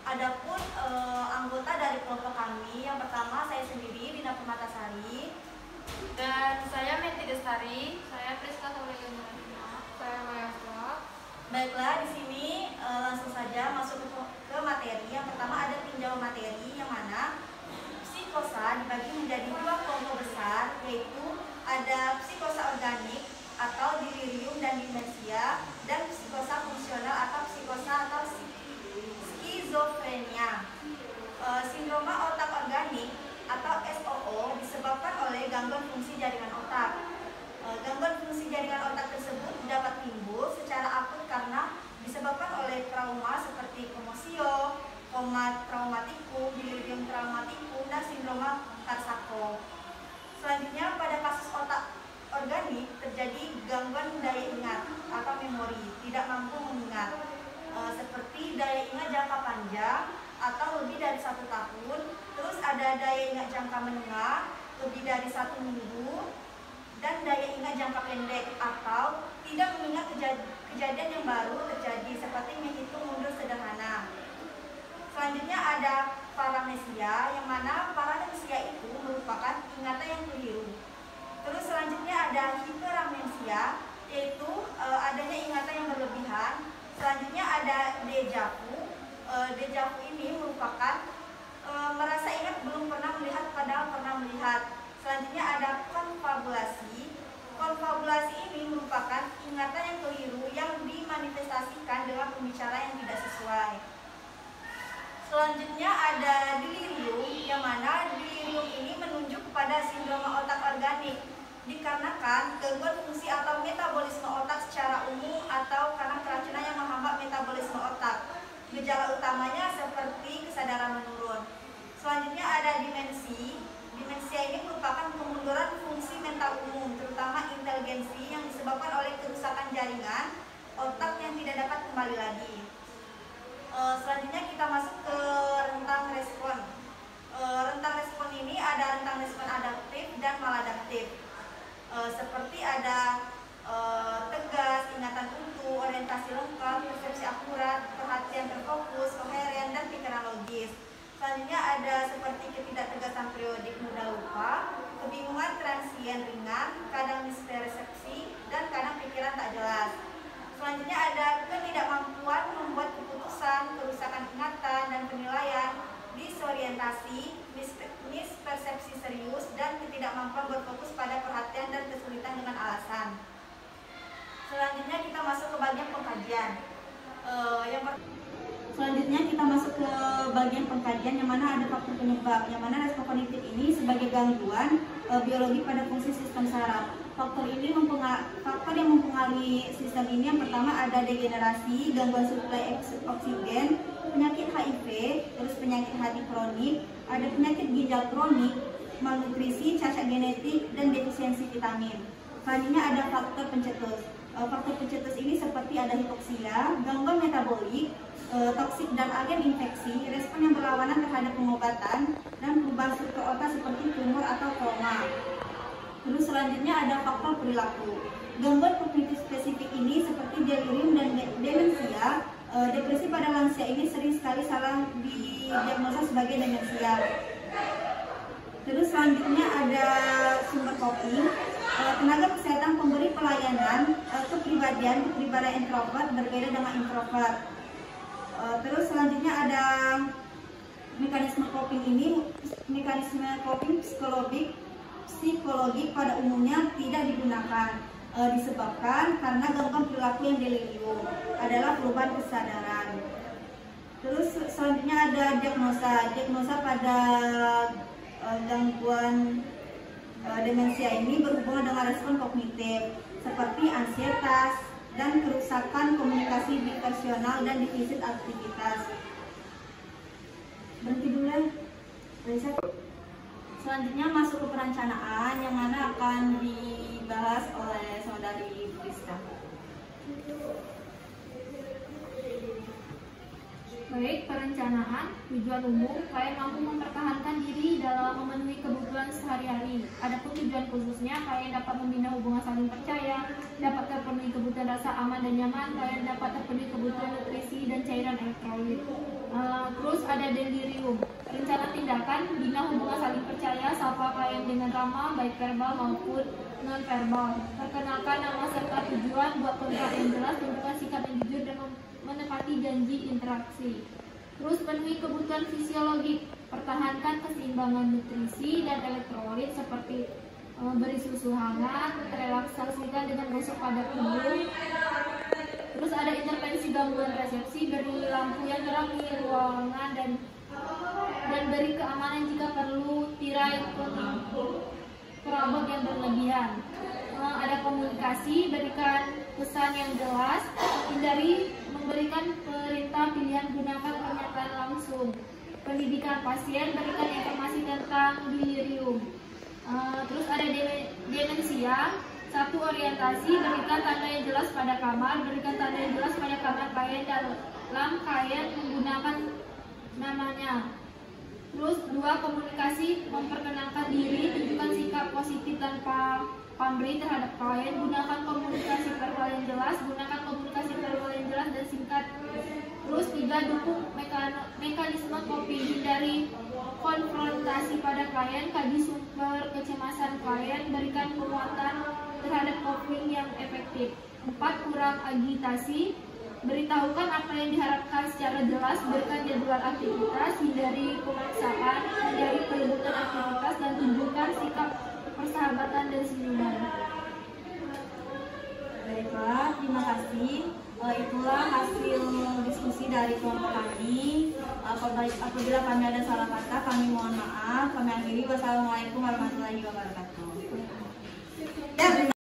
Adapun anggota dari kelompok kami, yang pertama saya sendiri Dina Permatasari, dan saya Menti Destari, saya Priska Sauliana, saya Maya Swak. Baiklah, di sini langsung saja masuk ke materi. Yang pertama ada tinjauan materi, yang mana psikosa dibagi menjadi dua kelompok besar, yaitu ada psikosa organik atau delirium dan demensia, dan psikosa fungsional atau psikosa atau skizofrenia. Sindroma otak organik atau SOO disebabkan oleh gangguan fungsi jaringan otak. Gangguan fungsi jaringan otak tersebut dapat timbul secara akut karena disebabkan oleh trauma seperti komosio, koma traumatikum, delirium traumatikum, dan sindroma Korsakoff. Selanjutnya, pada kasus otak organik terjadi gangguan daya ingat atau memori, tidak mampu mengingat, seperti daya ingat jangka panjang atau lebih dari 1 tahun. Terus ada daya ingat jangka menengah lebih dari 1 minggu, dan daya ingat jangka pendek atau tidak mengingat kejadian yang baru terjadi, seperti menghitung mundur sederhana. Selanjutnya ada paramnesia, yang mana paramnesia itu merupakan ingatan yang keliru. Terus selanjutnya ada hiperamnesia, yaitu adanya ingatan yang berlebihan. Selanjutnya ada dejavu. Dejavu ini merupakan merasa ingat belum pernah melihat padahal pernah melihat. Selanjutnya ada konfabulasi. Konfabulasi ini merupakan ingatan yang keliru yang dimanifestasikan dengan pembicaraan yang tidak sesuai. Selanjutnya ada delirium, yang mana delirium ini menunjuk kepada sindroma otak organik dikarenakan gangguan fungsi atau metabolisme otak secara umum atau karena keracunan yang menghambat metabolisme otak. Gejala utamanya seperti kesadaran menurun. Selanjutnya ada demensi. Demensia ini merupakan kemunduran fungsi mental umum, terutama inteligensi, yang disebabkan oleh kerusakan jaringan otak yang tidak dapat kembali lagi. Selanjutnya kita masuk ke rentang respon. Rentang respon ini ada rentang respon adaptif dan maladaptif. Seperti ada tegas, ingatan utuh, orientasi lengkap, persepsi akurat, perhatian terfokus, koheren, dan pikiran logis. Selanjutnya ada seperti ketidaktegasan periodik, mudah lupa, kebingungan transien ringan, kadang mispersepsi, dan kadang pikiran tak jelas. Selanjutnya ada ketidakmampuan membuat keputusan, kerusakan ingatan dan penilaian, disorientasi, mispersepsi serius, dan ketidakmampuan berfokus pada perhatian dan kesulitan dengan alasan. Selanjutnya kita masuk ke bagian pengkajian. Selanjutnya kita masuk ke bagian pengkajian, yang mana ada faktor penyebab, yang mana respon kognitif ini sebagai gangguan biologi pada fungsi sistem saraf. Faktor yang mempengaruhi sistem ini, yang pertama ada degenerasi, gangguan suplai oksigen, penyakit HIV, terus penyakit hati kronik, ada penyakit ginjal kronik, malnutrisi, cacat genetik, dan defisiensi vitamin. Selanjutnya ada faktor pencetus. Faktor pencetus ini seperti ada hipoksia, gangguan metabolik, toksik dan agen infeksi, respon yang berlawanan terhadap pengobatan, dan perubahan struktur otak seperti tumor atau koma. Terus selanjutnya ada faktor perilaku. Gangguan kognitif spesifik ini seperti delirium dan demensia. Depresi pada lansia ini sering sekali salah didiagnosa sebagai demensia. Terus selanjutnya ada sumber coping. Tenaga kesehatan pemberi pelayanan kepribadian introvert berbeda dengan introvert. Terus selanjutnya ada mekanisme coping ini, mekanisme coping psikologi pada umumnya tidak digunakan, disebabkan karena gangguan perilaku yang delirium adalah perubahan kesadaran. Terus selanjutnya ada diagnosa pada gangguan demensia ini berhubungan dengan respon kognitif seperti ansietas dan kerusakan komunikasi bipersonal dan defisit aktivitas. Berhenti dulu ya. Selanjutnya masuk ke perencanaan, yang mana akan dibahas oleh saudari Priska. Baik, perencanaan, tujuan umum, klien mampu mempertahankan diri dalam memenuhi kebutuhan sehari-hari. Adapun tujuan khususnya, klien dapat membina hubungan saling percaya, dapat terpenuhi kebutuhan rasa aman dan nyaman, klien dapat terpenuhi kebutuhan nutrisi dan cairan elektrolit. Terus ada delirium, rencana tindakan, bina hubungan saling percaya, sapa klien dengan ramah, baik verbal maupun non-verbal. Perkenalkan nama serta tujuan, buat kontrak yang jelas, tentukan sikap yang jujur dan menepati janji interaksi. Terus penuhi kebutuhan fisiologik, pertahankan keseimbangan nutrisi dan elektrolit seperti beri susu hangat, relaksasikan dengan gosok pada tubuh. Terus ada intervensi gangguan resepsi, beri lampu yang terang di ruangan dan beri keamanan jika perlu, tirai perabot yang berlebihan. Ada komunikasi, berikan pesan yang jelas, hindari memberikan perintah pilihan, gunakan pernyataan langsung. Pendidikan pasien, berikan informasi tentang delirium. Terus ada demensia. Satu, orientasi, berikan tanda yang jelas pada kamar, berikan tanda yang jelas pada kamar klien dalam klien menggunakan namanya. Terus dua, komunikasi, memperkenalkan diri, tunjukkan sikap positif tanpa pamrih terhadap klien, gunakan komunikasi verbal yang jelas, gunakan komunikasi verbal yang jelas dan singkat. Terus tiga, dukung mekanisme coping, hindari konfrontasi pada klien, kaji sumber kecemasan klien, berikan penguatan terhadap coping yang efektif. 4, kurang agitasi, beritahukan apa yang diharapkan secara jelas, berikan jadwal aktivitas, hindari pemaksaan, hindari perebutan aktivitas, dan tunjukkan sikap persahabatan dan senyuman. Baiklah, terima kasih. Itulah hasil diskusi dari kelompok kami. Apabila kami ada salah kata, kami mohon maaf. Kami akhiri. Wassalamualaikum warahmatullahi wabarakatuh.